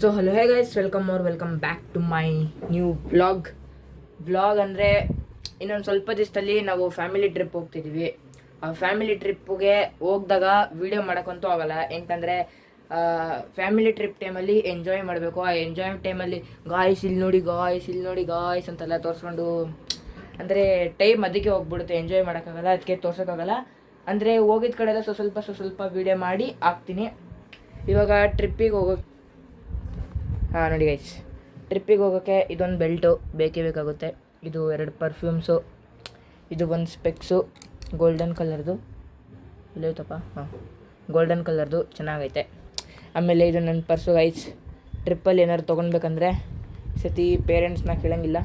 So hello hey guys, welcome back to my new vlog ಅಂದರೆ ಇನ್ನೊಂದು ಸ್ವಲ್ಪ ದಿವಸದಲ್ಲಿ ನಾವು ಫ್ಯಾಮಿಲಿ ಟ್ರಿಪ್ ಹೋಗ್ತಿದ್ದೀವಿ. ಆ ಫ್ಯಾಮಿಲಿ ಟ್ರಿಪ್ಗೆ ಹೋಗ್ದಾಗ ವೀಡಿಯೋ ಮಾಡೋಕ್ಕಂತೂ ಆಗಲ್ಲ. ಯಾಕಂದರೆ ಫ್ಯಾಮಿಲಿ ಟ್ರಿಪ್ ಟೈಮಲ್ಲಿ ಎಂಜಾಯ್ ಮಾಡಬೇಕು. ಆ ಎಂಜಾಯ್ ಟೈಮಲ್ಲಿ ಗಾಯ್ಸ್ ಇಲ್ಲಿ ನೋಡಿ ಗಾಯ್ಸ್ ಅಂತೆಲ್ಲ ತೋರಿಸ್ಕೊಂಡು ಅಂದರೆ ಟೈಮ್ ಅದಕ್ಕೆ ಹೋಗ್ಬಿಡುತ್ತೆ, ಎಂಜಾಯ್ ಮಾಡೋಕ್ಕಾಗಲ್ಲ, ಅದಕ್ಕೆ ತೋರ್ಸೋಕ್ಕಾಗಲ್ಲ. ಅಂದರೆ ಹೋಗಿದ ಕಡೆಲ್ಲ ಸ್ವಲ್ಪ ವೀಡಿಯೋ ಮಾಡಿ ಹಾಕ್ತೀನಿ. ಇವಾಗ ಟ್ರಿಪ್ಪಿಗೆ ಹೋಗೋಕ್ಕೆ ನೋಡಿ ಗೈಸ್, ಟ್ರಿಪ್ಪಿಗೆ ಹೋಗೋಕ್ಕೆ ಇದೊಂದು ಬೆಲ್ಟು ಬೇಕಾಗುತ್ತೆ. ಇದು 2 ಪರ್ಫ್ಯೂಮ್ಸು, ಇದು ಒಂದು ಸ್ಪೆಕ್ಸು ಗೋಲ್ಡನ್ ಕಲರ್ದು, ಇಲ್ಲೈತಪ್ಪ, ಗೋಲ್ಡನ್ ಕಲರ್ದು ಚೆನ್ನಾಗೈತೆ. ಆಮೇಲೆ ಇದು ನನ್ನ ಪರ್ಸು ಗೈಸ್. ಟ್ರಿಪ್ಪಲ್ಲಿ ಏನಾದ್ರು ತೊಗೊಳ್ಬೇಕಂದ್ರೆ ಸತಿ ಪೇರೆಂಟ್ಸ್ನ ಕೇಳೋಂಗಿಲ್ಲ,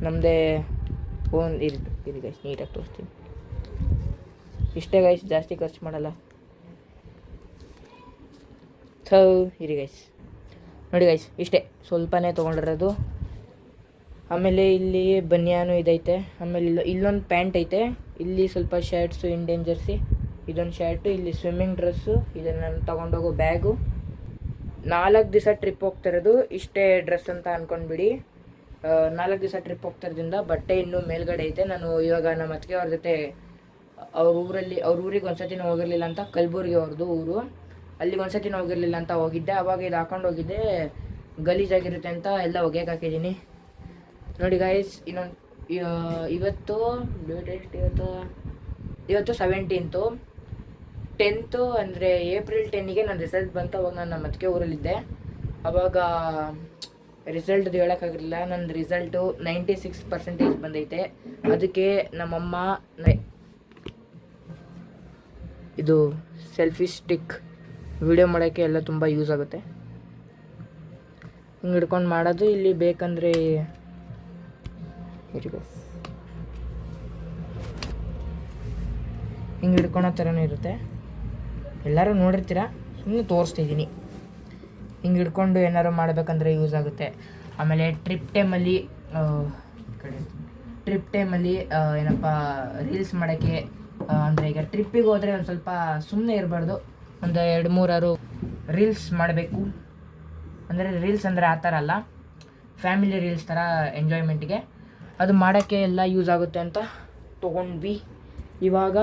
ನಮ್ಮದೇ ಫೋನ್ ಇರಿ ಗೈಸ್, ನೀಟಾಗಿ ತೋರಿಸ್ತೀನಿ. ಇಷ್ಟೇ ಗೈಸ್, ಜಾಸ್ತಿ ಖರ್ಚು ಮಾಡಲ್ಲ. ಇರಿ ಗೈಸ್, ನೋಡಿ ಗೈಸ್, ಇಷ್ಟೇ ಸ್ವಲ್ಪನೇ ತೊಗೊಂಡಿರೋದು. ಆಮೇಲೆ ಇಲ್ಲಿ ಬನಿಯಾನು ಇದೈತೆ. ಆಮೇಲೆ ಇಲ್ಲೊಂದು ಪ್ಯಾಂಟ್ ಐತೆ. ಇಲ್ಲಿ ಸ್ವಲ್ಪ ಶರ್ಟ್ಸು, ಇಂಡಿಯನ್ ಜರ್ಸಿ, ಇದೊಂದು ಶರ್ಟು, ಇಲ್ಲಿ ಸ್ವಿಮ್ಮಿಂಗ್ ಡ್ರೆಸ್ಸು, ಇದನ್ನು ನಾನು ತೊಗೊಂಡೋಗೋ ಬ್ಯಾಗು. 4 ದಿವಸ ಟ್ರಿಪ್ ಹೋಗ್ತಿರೋದು, ಇಷ್ಟೇ ಡ್ರೆಸ್ ಅಂತ ಅಂದ್ಕೊಂಡ್ಬಿಡಿ. 4 ದಿವಸ ಟ್ರಿಪ್ ಹೋಗ್ತಿರೋದ್ರಿಂದ ಬಟ್ಟೆ ಇನ್ನೂ ಮೇಲ್ಗಡೆ ಐತೆ. ನಾನು ಇವಾಗ ನಮ್ಮ ಅತ್ತಿಗೆ ಅವ್ರ ಜೊತೆ ಅವ್ರ ಊರಿಗೆ ಒಂದ್ಸತಿನೂ ಹೋಗಿರಲಿಲ್ಲ ಅಂತ, ಕಲಬುರ್ಗಿ ಅವ್ರದ್ದು ಊರು, ಅಲ್ಲಿಗೆ ಒಂದ್ಸತಿನೂ ಹೋಗಿರಲಿಲ್ಲ ಅಂತ ಹೋಗಿದ್ದೆ. ಅವಾಗ ಇದು ಹಾಕೊಂಡು ಹೋಗಿದ್ದೆ, ಗಲೀಜಾಗಿರುತ್ತೆ ಅಂತ ಎಲ್ಲ ಒಗೆಯಕ್ಕೆ ಹಾಕಿದ್ದೀನಿ. ನೋಡಿ ಗಾಯ್ಸ್, ಇವತ್ತು ಇವತ್ತು 17th 10th ಅಂದರೆ ಏಪ್ರಿಲ್ 10ಗೆ ನನ್ನ ರಿಸಲ್ಟ್ ಬಂತು. ಅವಾಗ ನಾನು ನಮ್ಮ ಅತ್ತಿಗೆ ಊರಲ್ಲಿದ್ದೆ. ಅವಾಗ ರಿಸಲ್ಟ್ದು ಹೇಳೋಕ್ಕಾಗಿರಲಿಲ್ಲ. ನನ್ನ ರಿಸಲ್ಟು 96% ಬಂದೈತೆ. ಅದಕ್ಕೆ ನಮ್ಮಮ್ಮ ಇದು ಸೆಲ್ಫಿ ಸ್ಟಿಕ್ ವಿಡಿಯೋ ಮಾಡೋಕ್ಕೆ ಎಲ್ಲ ತುಂಬ ಯೂಸ್ ಆಗುತ್ತೆ. ಹಿಂಗೆ ಹಿಡ್ಕೊಂಡು ಮಾಡೋದು. ಇಲ್ಲಿ ಬೇಕಂದರೆ ಹಿಂಗೆ ಹಿಡ್ಕೊಳೋ ಥರನೂ ಇರುತ್ತೆ. ಎಲ್ಲರೂ ನೋಡಿರ್ತೀರ, ಸುಮ್ಮನೆ ತೋರಿಸ್ತಿದ್ದೀನಿ. ಹಿಂಗೆ ಹಿಡ್ಕೊಂಡು ಏನಾರು ಮಾಡಬೇಕಂದ್ರೆ ಯೂಸ್ ಆಗುತ್ತೆ. ಆಮೇಲೆ ಟ್ರಿಪ್ ಟೈಮಲ್ಲಿ ಏನಪ್ಪ ರೀಲ್ಸ್ ಮಾಡೋಕ್ಕೆ, ಅಂದರೆ ಈಗ ಟ್ರಿಪ್ಪಿಗೆ ಹೋದರೆ ಒಂದು ಸ್ವಲ್ಪ ಸುಮ್ಮನೆ ಇರಬಾರ್ದು, ಒಂದು 2-3 ರೀಲ್ಸ್ ಮಾಡಬೇಕು. ಅಂದರೆ ರೀಲ್ಸ್ ಅಂದರೆ ಆ ಥರ ಅಲ್ಲ, ಫ್ಯಾಮಿಲಿ ರೀಲ್ಸ್ ಥರ ಎಂಜಾಯ್ಮೆಂಟಿಗೆ ಅದು ಮಾಡೋಕ್ಕೆ ಎಲ್ಲ ಯೂಸ್ ಆಗುತ್ತೆ ಅಂತ ತೊಗೊಂಡ್ವಿ. ಇವಾಗ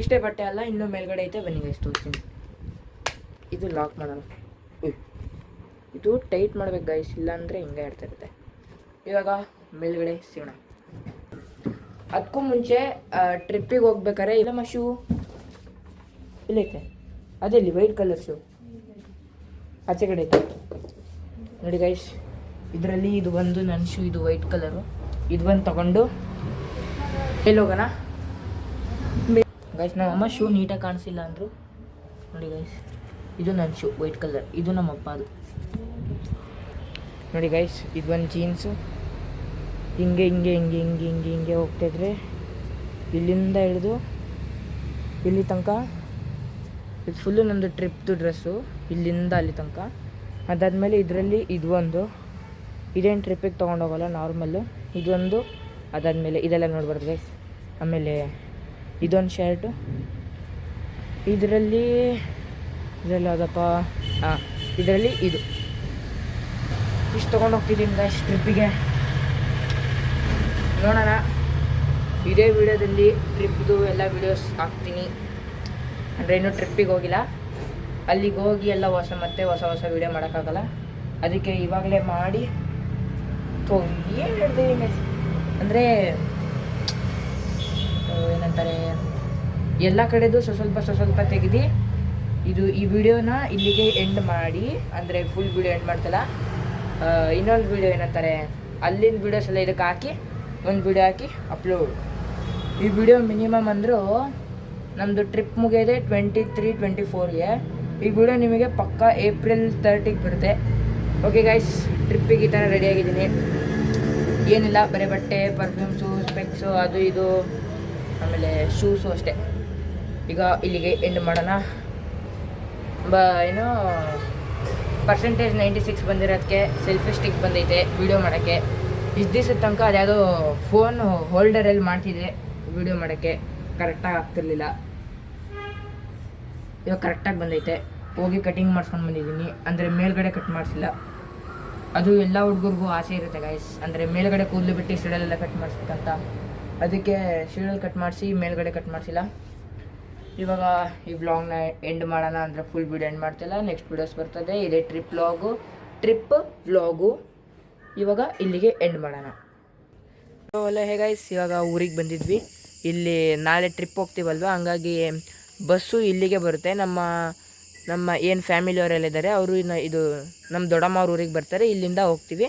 ಇಷ್ಟೇ ಬಟ್ಟೆ ಅಲ್ಲ, ಇನ್ನೂ ಮೇಲ್ಗಡೆ ಐತೆ, ಬನ್ನಿ ಗೈಸ್ ತೋರಿಸ್ತೀನಿ. ಇದು ಲಾಕ್ ಮಾಡೋಣ, ಇದು ಟೈಟ್ ಮಾಡ್ಬೇಕು ಗೈಸ್, ಇಲ್ಲಾಂದರೆ ಹಿಂಗೆ ಇರುತ್ತೆ. ಇವಾಗ ಮೇಲ್ಗಡೆ ಸಿಗೋಣ. ಅದಕ್ಕೂ ಮುಂಚೆ ಟ್ರಿಪ್ಪಿಗೆ ಹೋಗ್ಬೇಕಾರೆ ಇಲ್ಲಮ್ಮ ಶೂ ಇಲ್ಲೈತೆ, ಅದೇ ಇಲ್ಲಿ ವೈಟ್ ಕಲರ್ ಶೂ ಆಚೆ ಕಡೆ ಐತೆ ನೋಡಿ ಗೈಸ್. ಇದರಲ್ಲಿ ಇದು ಒಂದು ನನ್ನ ಶೂ, ಇದು ವೈಟ್ ಕಲರು. ಇದು ಒಂದು ತಗೊಂಡು ಎಲ್ಲಿ ಹೋಗೋಣ ಗೈಸ್. ನಮ್ಮಮ್ಮ ಶೂ ನೀಟಾಗಿ ಕಾಣಿಸಿಲ್ಲ ಅಂದರು. ನೋಡಿ ಗೈಸ್, ಇದು ನನ್ನ ಶೂ ವೈಟ್ ಕಲರ್, ಇದು ನಮ್ಮಪ್ಪ ಅದು. ನೋಡಿ ಗೈಸ್, ಇದು ಒಂದು ಜೀನ್ಸು. ಹಿಂಗೆ ಹೋಗ್ತಾಯಿದ್ರೆ ಇಲ್ಲಿಂದ ಹಿಡಿದು ಇಲ್ಲಿ ತನಕ ಇದು ಫುಲ್ಲು ನಮ್ಮದು ಟ್ರಿಪ್ದು ಡ್ರೆಸ್ಸು, ಇಲ್ಲಿಂದ ಅಲ್ಲಿ ತನಕ. ಅದಾದಮೇಲೆ ಇದರಲ್ಲಿ ಇದೇನು ಟ್ರಿಪ್ಪಿಗೆ ತೊಗೊಂಡೋಗಲ್ಲ, ನಾರ್ಮಲ್ಲು. ಇದೊಂದು, ಅದಾದಮೇಲೆ ಇದೆಲ್ಲ ನೋಡ್ಬಾರ್ದು ಗೈಸ್. ಆಮೇಲೆ ಇದೊಂದು ಶರ್ಟು, ಇದರಲ್ಲಿ ಯಾವುದಪ್ಪ, ಇದರಲ್ಲಿ ಇಷ್ಟು ತೊಗೊಂಡೋಗ್ತಿದ್ದೀನಿ ಗೈಸ್ ಟ್ರಿಪ್ಪಿಗೆ. ನೋಡೋಣ, ಇದೇ ವಿಡಿಯೋದಲ್ಲಿ ಟ್ರಿಪ್ದು ಎಲ್ಲ ವೀಡಿಯೋಸ್ ಹಾಕ್ತೀನಿ. ಅಂದರೆ ಇನ್ನೂ ಟ್ರಿಪ್ಪಿಗೆ ಹೋಗಿಲ್ಲ, ಅಲ್ಲಿಗೆ ಹೋಗಿ ಎಲ್ಲ ಹೊಸ ವೀಡಿಯೋ ಮಾಡೋಕ್ಕಾಗಲ್ಲ. ಅದಕ್ಕೆ ಇವಾಗಲೇ ಮಾಡಿ ಏನು ಹೇಳ್ತೀವಿ ಅಂದರೆ ಏನಂತಾರೆ, ಎಲ್ಲ ಕಡೆದು ಸ್ವಲ್ಪ ತೆಗೆದು ಈ ವಿಡಿಯೋನ ಇಲ್ಲಿಗೆ ಎಂಡ್ ಮಾಡಿ, ಅಂದರೆ ಫುಲ್ ವಿಡಿಯೋ ಎಂಡ್ ಮಾಡ್ತಲ್ಲ, ಇನ್ನೊಂದು ವಿಡಿಯೋ ಏನಂತಾರೆ, ಅಲ್ಲಿಂದ ವೀಡಿಯೋಸ್ ಎಲ್ಲ ಇದಕ್ಕೆ ಹಾಕಿ ಒಂದು ವಿಡಿಯೋ ಹಾಕಿ ಅಪ್ಲೋಡ್. ಈ ವಿಡಿಯೋ ಮಿನಿಮಮ್ ಅಂದರೂ ನಮ್ಮದು ಟ್ರಿಪ್ ಮುಗಿಯೋದೆ 23-24ಗೆ. ಈ ವಿಡಿಯೋ ನಿಮಗೆ ಪಕ್ಕಾ ಏಪ್ರಿಲ್ 30ಗೆ ಬರುತ್ತೆ. ಓಕೆ ಗೈಸ್, ಟ್ರಿಪ್ಪಿಗೆ ಈ ಥರ ರೆಡಿಯಾಗಿದ್ದೀನಿ. ಏನಿಲ್ಲ, ಬರೀ ಬಟ್ಟೆ, ಪರ್ಫ್ಯೂಮ್ಸು, ಸ್ಪೆಕ್ಸು, ಅದು ಇದು, ಆಮೇಲೆ ಶೂಸು ಅಷ್ಟೇ. ಈಗ ಇಲ್ಲಿಗೆ ಎಂಡ್ ಮಾಡೋಣ. ಏನೋ ಪರ್ಸೆಂಟೇಜ್ 96 ಬಂದಿರೋದಕ್ಕೆ ಸೆಲ್ಫಿ ಸ್ಟಿಕ್ ಬಂದೈತೆ ವೀಡಿಯೋ ಮಾಡೋಕ್ಕೆ. ಇಷ್ಟು ದಿವಸದ ತನಕ ಅದ್ಯಾವುದೋ ಫೋನ್ ಹೋಲ್ಡರಲ್ಲಿ ಮಾಡ್ತಿದ್ದೆ ವೀಡಿಯೋ ಮಾಡೋಕ್ಕೆ, ಕರೆಕ್ಟಾಗಿ ಆಗ್ತಿರ್ಲಿಲ್ಲ. ಇವಾಗ ಕರೆಕ್ಟಾಗಿ ಬಂದೈತೆ. ಹೋಗಿ ಕಟಿಂಗ್ ಮಾಡ್ಸ್ಕೊಂಡು ಬಂದಿದ್ದೀನಿ. ಅಂದರೆ ಮೇಲ್ಗಡೆ ಕಟ್ ಮಾಡಿಸಿಲ್ಲ. ಅದು ಎಲ್ಲ ಹುಡುಗರಿಗೂ ಆಸೆ ಇರುತ್ತೆ ಗೈಸ್, ಅಂದರೆ ಮೇಲ್ಗಡೆ ಕೂದಲು ಬಿಟ್ಟು ಸಿಡಲೆಲ್ಲ ಕಟ್ ಮಾಡಿಸ್ಬೇಕಂತ. ಅದಕ್ಕೆ ಸಿಡಲ್ ಕಟ್ ಮಾಡಿಸಿ ಮೇಲ್ಗಡೆ ಕಟ್ ಮಾಡಿಸಿಲ್ಲ. ಇವಾಗ ಈ ವ್ಲಾಗ್ನ ಎಂಡ್ ಮಾಡೋಣ, ಅಂದರೆ ಫುಲ್ ವಿಡಿಯೋ ಎಂಡ್ ಮಾಡ್ತಿಲ್ಲ. ನೆಕ್ಸ್ಟ್ ವೀಡಿಯೋಸ್ ಬರ್ತದೆ. ಇದೇ ಟ್ರಿಪ್ ವ್ಲಾಗು ಇವಾಗ ಇಲ್ಲಿಗೆ ಎಂಡ್ ಮಾಡೋಣ. ಅಲ್ಲ ಗೈಸ್, ಇವಾಗ ಊರಿಗೆ ಬಂದಿದ್ವಿ. ಇಲ್ಲಿ ನಾಳೆ ಟ್ರಿಪ್ ಹೋಗ್ತೀವಲ್ವ, ಹಂಗಾಗಿ ಬಸ್ಸು ಇಲ್ಲಿಗೆ ಬರುತ್ತೆ. ನಮ್ಮ ಏನು ಫ್ಯಾಮಿಲಿಯವರೆಲ್ಲ ಇದ್ದಾರೆ ಅವರು ಇದು ನಮ್ಮ ದೊಡ್ಡಮ್ಮ ಅವ್ರ ಊರಿಗೆ ಬರ್ತಾರೆ. ಇಲ್ಲಿಂದ ಹೋಗ್ತೀವಿ.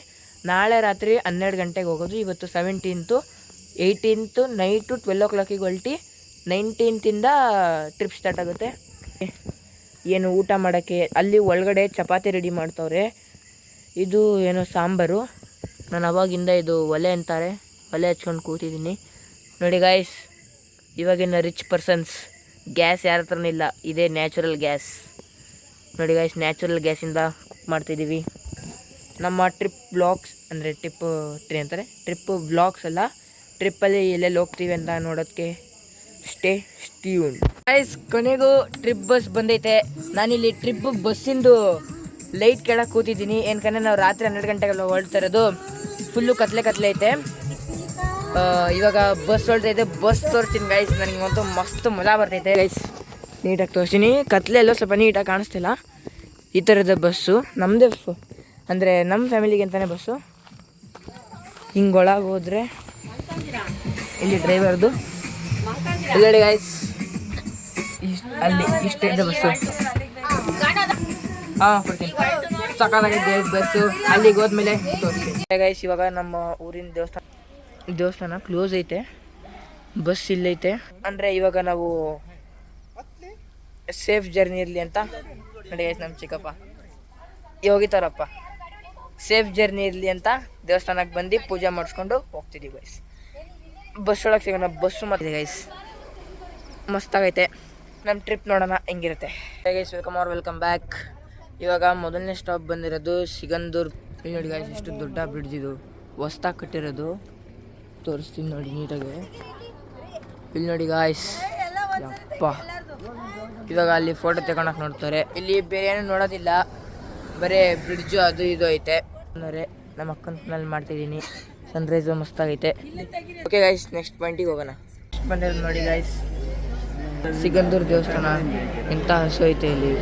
ನಾಳೆ ರಾತ್ರಿ 12 ಗಂಟೆಗೆ ಹೋಗೋದು. ಇವತ್ತು 17th, 18th night 12 o'clock ಹೊಲ್ಟಿ 19th trip start ಆಗುತ್ತೆ. ಏನು ಊಟ ಮಾಡೋಕ್ಕೆ ಅಲ್ಲಿ ಒಳಗಡೆ ಚಪಾತಿ ರೆಡಿ ಮಾಡ್ತವ್ರೆ. ಇದು ಏನೋ ಸಾಂಬಾರು. ನಾನು ಅವಾಗಿಂದ ಇದು ಒಲೆ ಅಂತಾರೆ, ಒಲೆ ಹಚ್ಕೊಂಡು ಕೂತಿದ್ದೀನಿ. ನೋಡಿ ಗಾಯ್ಸ್, ಇವಾಗಿನ ರಿಚ್ ಪರ್ಸನ್ಸ್ ಗ್ಯಾಸ್ ಯಾರ ಹತ್ರನೂ ಇಲ್ಲ, ಇದೇ ನ್ಯಾಚುರಲ್ ಗ್ಯಾಸ್. ನೋಡಿ ಗಾಯ್ಸ್, ನ್ಯಾಚುರಲ್ ಗ್ಯಾಸಿಂದ ಕುಕ್ ಮಾಡ್ತಿದ್ದೀವಿ. ನಮ್ಮ ಟ್ರಿಪ್ ವ್ಲಾಗ್ಸ್ ಅಂದರೆ ಟ್ರಿಪ್ ವ್ಲಾಗ್ಸ್ ಅಲ್ಲ, ಟ್ರಿಪ್ಪಲ್ಲಿ ಎಲ್ಲೆಲ್ಲಿ ಹೋಗ್ತೀವಿ ಅಂತ ನೋಡೋದಕ್ಕೆ ಸ್ಟೇ ಟ್ಯೂನ್. ಗೈಸ್, ಕೊನೆಗೂ ಟ್ರಿಪ್ ಬಸ್ ಬಂದೈತೆ. ನಾನಿಲ್ಲಿ ಟ್ರಿಪ್ ಬಸ್ಸಿಂದು ಲೈಟ್ ಕೆಳಗೆ ಕೂತಿದ್ದೀನಿ. ಏನಕಂದರೆ ನಾವು ರಾತ್ರಿ 12 ಗಂಟೆಗೆಲ್ಲ ಹೊರಡ್ತಾ ಇರೋದು. ಫುಲ್ಲು ಕತ್ಲೆ ಐತೆ. ಇವಾಗ ಬಸ್ ಹೊರಡ್ತೈತೆ. ಬಸ್ ತೋರಿಸ್ತೀನಿ ಗೈಸ್. ನನಗಂತೂ ಮಸ್ತ್ ಮಜಾ ಬರ್ತೈತೆ ಗೈಸ್. ನೀಟಾಗಿ ತೋರಿಸ್ತೀನಿ. ಕತ್ಲೆಲ್ಲೋ ಸ್ವಲ್ಪ ನೀಟಾಗಿ ಕಾಣಿಸ್ತಿಲ್ಲ. ಈ ಥರದ ಬಸ್ಸು ನಮ್ಮದೇ, ಅಂದರೆ ನಮ್ಮ ಫ್ಯಾಮಿಲಿಗೆ ಅಂತಲೇ ಬಸ್ಸು. ಹಿಂಗೆ ಒಳಗೆ ಹೋದರೆ ಇಲ್ಲಿ ಡ್ರೈವರ್ದು ಇಲ್ಲಿ ಗೈಸ್, ಅಲ್ಲಿ ಇಷ್ಟೇ ಇದೆ ಬಸ್ಸು. ಕೊಡ್ತೀನಿ. ಸಕಾಲಾಗಿದೆ ಬಸ್ಸು. ಅಲ್ಲಿಗೆ ಹೋದ್ಮೇಲೆ ತೋರಿಸ್ತೀನಿ ಗೈಸ್. ಇವಾಗ ನಮ್ಮ ಊರಿನ ದೇವಸ್ಥಾನ ಕ್ಲೋಸ್ ಐತೆ. ಬಸ್ ಇಲ್ಲೈತೆ. ಅಂದರೆ ಇವಾಗ ನಾವು ಸೇಫ್ ಜರ್ನಿ ಇರಲಿ ಅಂತ ನೋಡಿ ಗೈಸ್, ನಮ್ಮ ಚಿಕ್ಕಪ್ಪ ಹೋಗಿತಾರಪ್ಪ. ಸೇಫ್ ಜರ್ನಿ ಇರಲಿ ಅಂತ ದೇವಸ್ಥಾನಕ್ಕೆ ಬಂದು ಪೂಜೆ ಮಾಡಿಸ್ಕೊಂಡು ಹೋಗ್ತಿದ್ದೀವಿ ಗೈಸ್. ಬಸ್ ಒಳಗೆ ಸಿಗೋಣ. ಬಸ್ಸು ಮತ್ತೆ ಗೈಸ್ ಮಸ್ತಾಗೈತೆ. ನಮ್ಮ ಟ್ರಿಪ್ ನೋಡೋಣ ಹೆಂಗಿರುತ್ತೆ. Guys, welcome back. ಇವಾಗ ಮೊದಲನೇ ಸ್ಟಾಪ್ ಬಂದಿರೋದು ಸಿಗಂದೂರ್. ಇಲ್ಲಿ ನೋಡಿ ಗೈಸ್, ಎಷ್ಟು ದೊಡ್ಡ ಬ್ರಿಡ್ಜ್ ಇದು, ಹೊಸ್ದಾಗಿ ಕಟ್ಟಿರೋದು. ತೋರಿಸ್ತೀನಿ ನೋಡಿ ನೀಟಾಗಿ. ಇಲ್ಲಿ ನೋಡಿ ಗಾಯ್ಸ್, ಯಪ್ಪ. ಇವಾಗ ಅಲ್ಲಿ ಫೋಟೋ ತಗೊಳಕ್ಕೆ ನೋಡ್ತಾರೆ. ಇಲ್ಲಿ ಬೇರೆ ಏನು ನೋಡೋದಿಲ್ಲ, ಬರೀ ಬ್ರಿಡ್ಜು ಅದು ಇದು ಐತೆ. ಅಂದರೆ ನಮ್ಮ ಅಕ್ಕನಲ್ಲಿ ಮಾಡ್ತಿದ್ದೀನಿ. ಸನ್ರೈಸು ಮಸ್ತಾಗೈತೆ. ಓಕೆ ಗೈಸ್, ನೆಕ್ಸ್ಟ್ ಪಾಯಿಂಟಿಗೆ ಹೋಗೋಣ. ನೆಕ್ಸ್ಟ್ ಬಂದಿರೋದು ನೋಡಿ ಗೈಸ್, ಸಿಗಂದೂರ್ ದೇವಸ್ಥಾನ. ಎಂಥ ಹಸು ಐತೆ ಇಲ್ಲಿ.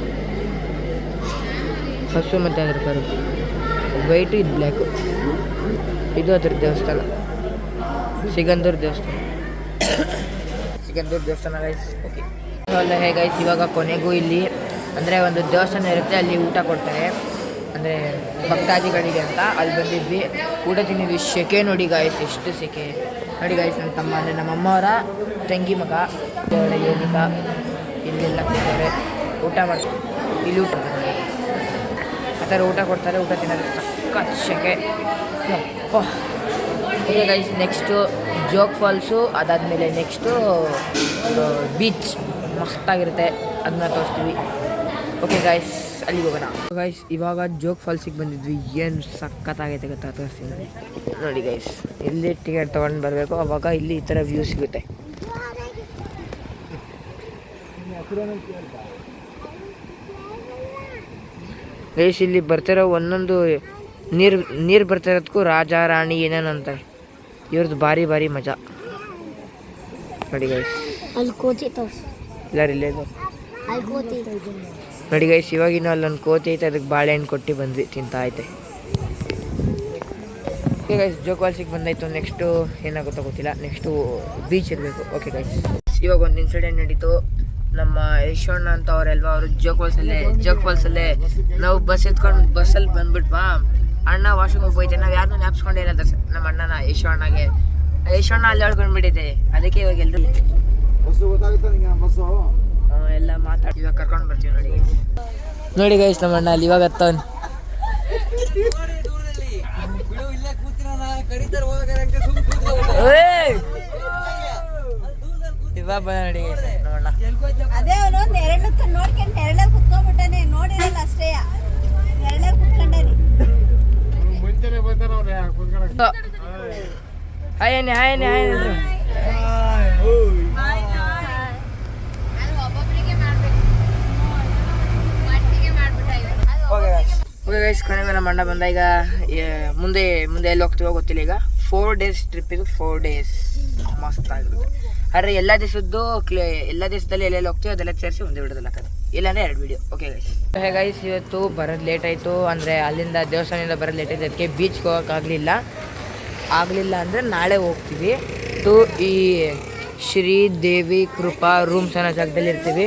ಹಸು ಮತ್ತು ಅದ್ರ ಕರು, ವೈಟು ಇದು ಬ್ಲ್ಯಾಕು. ಇದು ಅದ್ರ ದೇವಸ್ಥಾನ, ಸಿಗಂದೂರ್ ದೇವಸ್ಥಾನ ಗೈಸ್. ಓಕೆ ಅಲ್ಲ ಗೈಸ್, ಇವಾಗ ಕೊನೆಗೂ ಇಲ್ಲಿ ಅಂದರೆ ಒಂದು ದೇವಸ್ಥಾನ ಇರುತ್ತೆ, ಅಲ್ಲಿ ಊಟ ಕೊಡ್ತಾರೆ. ಅಂದರೆ ಭಕ್ತಾದಿಗಳಿಗೆ ಅಂತ ಅಲ್ಲಿ ಬಂದಿದ್ವಿ. ಊಟ ತಿಂದಿದ್ವಿ. ಸೆಕೆ ನೋಡಿ ಗಾಯ್ಸ್, ಎಷ್ಟು ಸೆಕೆ ನೋಡಿ ಗಾಯ್ಸ್. ನನ್ನ ತಮ್ಮ ಅಂದರೆ ನಮ್ಮ ಅಮ್ಮವರ ತಂಗಿ ಮಗ ಏನಿಕ ಇಲ್ಲೆಲ್ಲ ಕೊಡ್ತಾರೆ. ಊಟ ಮಾಡ್ತಾರೆ. ಇಲ್ಲಿ ಊಟ ಆ ಥರ ಊಟ ಕೊಡ್ತಾರೆ. ಊಟ ತಿನ್ನೋದು ಸಖತ್ ಸೆಕೆ ಯಪ್ಪ. Okay guys, next Jog falls. ಅದಾದಮೇಲೆ ನೆಕ್ಸ್ಟು ಬೀಚ್ ಮಸ್ತಾಗಿರುತ್ತೆ, ಅದನ್ನ ತೋರಿಸ್ತೀವಿ. ಓಕೆ ಗಾಯ್ಸ್, ಅಲ್ಲಿಗೆ ಹೋಗೋಣ. ಗೈಸ್, ಇವಾಗ ಜೋಗ್ ಫಾಲ್ಸಿಗೆ ಬಂದಿದ್ವಿ. ಏನು ಸಖತ್ತಾಗೈತೆ ಗೊತ್ತಾ, ತೋರಿಸ್ತೀನಿ ನೋಡಿ ಗೈಸ್. ಇಲ್ಲಿ ಟಿಕೆಟ್ ತೊಗೊಂಡು ಬರಬೇಕು, ಅವಾಗ ಇಲ್ಲಿ ಈ ಥರ ವ್ಯೂ ಸಿಗುತ್ತೆ. ಗೈಸ್, ಇಲ್ಲಿ ಬರ್ತಿರೋ ಒಂದೊಂದು ನೀರು ಬರ್ತಿರೋದಕ್ಕೂ ರಾಜ ರಾಣಿ ಏನೇನು ಅಂತಾರೆ. ಇವ್ರದ್ದು ಭಾರಿ ಮಜಾ ನೋಡಿ ಗೈಸ್. ಎಲ್ಲರೂ ನೋಡಿ ಗೈಸ್, ಇವಾಗಿನ ಅಲ್ಲೊಂದು ಕೋತಿ ಐತೆ, ಅದಕ್ಕೆ ಬಾಳೆಹಣ್ಣು ಕೊಟ್ಟು ಬಂದ್ವಿ, ತಿಂತಾ ಐತೆ. ಓಕೆ ಗೈಸ್, ಜೋಗ್ ಫಾಲ್ಸಿಗೆ ಬಂದಾಯಿತು. ನೆಕ್ಸ್ಟು ಏನಾಗುತ್ತೋ ಗೊತ್ತಿಲ್ಲ. ನೆಕ್ಸ್ಟು ಬೀಚ್ ಇರಬೇಕು. ಓಕೆ ಗೈಸ್, ಇವಾಗ ಒಂದು ಇನ್ಸಿಡೆಂಟ್ ನಡೀತು. ನಮ್ಮ ಯಶೋಣ್ಣ ಅಂತ ಅವರೆಲ್ವಾ, ಅವರು ಜೋಗ್ ಫಾಲ್ಸಲ್ಲೇ ನಾವು ಬಸ್ ಎತ್ಕೊಂಡು ಬಸ್ಸಲ್ಲಿ ಬಂದ್ಬಿಟ್ವಾ. ಅಣ್ಣ ವಾಶ್ರೂಮ್ ಹೋಗ್ಬೋಯ್ತೆ. ನಾವು ಯಾರನ್ನೂ ಜ್ಞಾಪಿಸ್ಕೊಂಡೇ ಇಲ್ಲ ನಮ್ಮ ಅಣ್ಣನ. ಯಶೋಣ್ಣ ಅಲ್ಲಿ ಹೇಳ್ಕೊಂಡ್ಬಿಟ್ಟಿದೆ. ಅದಕ್ಕೆ ಇವಾಗ ಎಲ್ಲರೂ ಎಲ್ಲ ಮಾತಾಡಿ ಇವಾಗ ಕರ್ಕೊಂಡು ಬರ್ತೀವಿ ನೋಡಿ ಗೈಸ್. ನಮ್ಮ ಅಣ್ಣ ಅಲ್ಲಿ ಇವಾಗ ಹತ್ತವನ್. ಇವಾಗ ಬಂದ ನೋಡಿ ಗೈಸ್ ನಮ್ಮ ಅಣ್ಣ. ಹಾಯ್ ಗೈಸ್ ಕೊನೆಗೆ ನಮ್ಮ ಅಣ್ಣ ಬಂದ. ಈಗ ಮುಂದೆ ಎಲ್ಲಿ ಹೋಗ್ತೀವೋ ಗೊತ್ತಿಲ್ಲ. ಈಗ 4 days ಟ್ರಿಪ್ ಇದು. 4 days ಮಸ್ತ್ ಆಗಿರುತ್ತೆ. ಆದರೆ ಎಲ್ಲ ದಿವಸದಲ್ಲಿ ಎಲ್ಲೆಲ್ಲಿ ಹೋಗ್ತೀವಿ ಅದೆಲ್ಲ ಸೇರಿಸಿ ಒಂದೇ ವಿಡಿಯೋದಲ್ಲಿ ಹಾಕೋದು, ಇಲ್ಲಾಂದರೆ 2 ವಿಡಿಯೋ. ಓಕೆ ಗೈಸ್ ಇವತ್ತು ಬರೋದು ಲೇಟ್ ಆಯಿತು. ಅಂದರೆ ಅಲ್ಲಿಂದ ದೇವಸ್ಥಾನದಿಂದ ಬರೋದು ಲೇಟ್ ಆಯಿತು. ಅದಕ್ಕೆ ಬೀಚ್ಗೆ ಹೋಗೋಕ್ಕಾಗಲಿಲ್ಲ. ಅಂದರೆ ನಾಳೆ ಹೋಗ್ತೀವಿ. ಈ ಶ್ರೀದೇವಿ ಕೃಪಾ ರೂಮ್ಸ್ ಅನ್ನೋ ಜಾಗದಲ್ಲಿ ಇರ್ತೀವಿ.